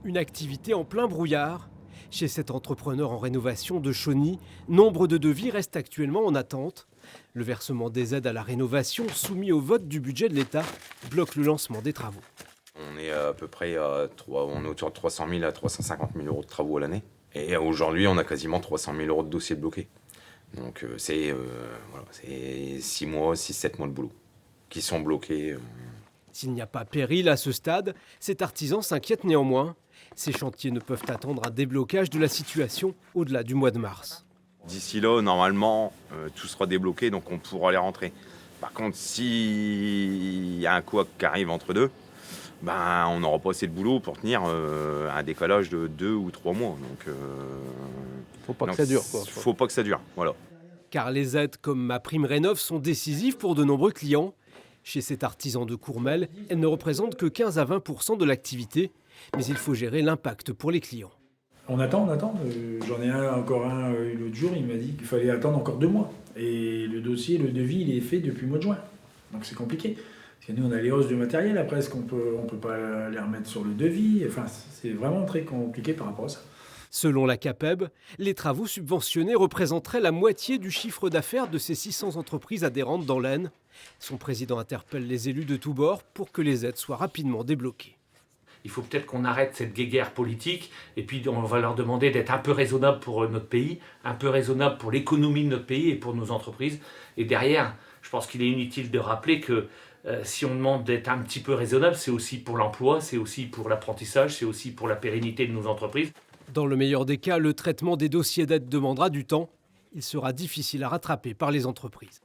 Une activité en plein brouillard. Chez cet entrepreneur en rénovation de Chauny, nombre de devis restent actuellement en attente. Le versement des aides à la rénovation soumis au vote du budget de l'État bloque le lancement des travaux. On est à peu près on est autour de 300 000 à 350 000 euros de travaux à l'année. Et aujourd'hui, on a quasiment 300 000 euros de dossiers bloqués. Donc c'est 6 mois, 6-7 mois de boulot qui sont bloqués. S'il n'y a pas péril à ce stade, cet artisan s'inquiète néanmoins. Ces chantiers ne peuvent attendre un déblocage de la situation au-delà du mois de mars. D'ici là, normalement, tout sera débloqué, donc on pourra les rentrer. Par contre, s'il y a un couac qui arrive entre deux, on n'aura pas assez de boulot pour tenir un décalage de 2 ou 3 mois. Donc, Faut pas que ça dure, quoi. Faut pas que ça dure, voilà. Car les aides comme MaPrimeRénov' sont décisives pour de nombreux clients. Chez cet artisan de Courmel, elles ne représentent que 15 à 20% de l'activité, mais il faut gérer l'impact pour les clients. On attend. J'en ai encore un l'autre jour, il m'a dit qu'il fallait attendre encore 2 mois. Et le dossier, le devis, il est fait depuis le mois de juin. Donc c'est compliqué. Parce que nous, on a les hausses de matériel, après, est-ce qu'on peut pas les remettre sur le devis? Enfin, c'est vraiment très compliqué par rapport à ça. Selon la CAPEB, les travaux subventionnés représenteraient la moitié du chiffre d'affaires de ces 600 entreprises adhérentes dans l'Aisne. Son président interpelle les élus de tous bords pour que les aides soient rapidement débloquées. Il faut peut-être qu'on arrête cette guéguerre politique et puis on va leur demander d'être un peu raisonnable pour notre pays, un peu raisonnable pour l'économie de notre pays et pour nos entreprises. Et derrière, je pense qu'il est inutile de rappeler que si on demande d'être un petit peu raisonnable, c'est aussi pour l'emploi, c'est aussi pour l'apprentissage, c'est aussi pour la pérennité de nos entreprises. Dans le meilleur des cas, le traitement des dossiers d'aide demandera du temps. Il sera difficile à rattraper par les entreprises.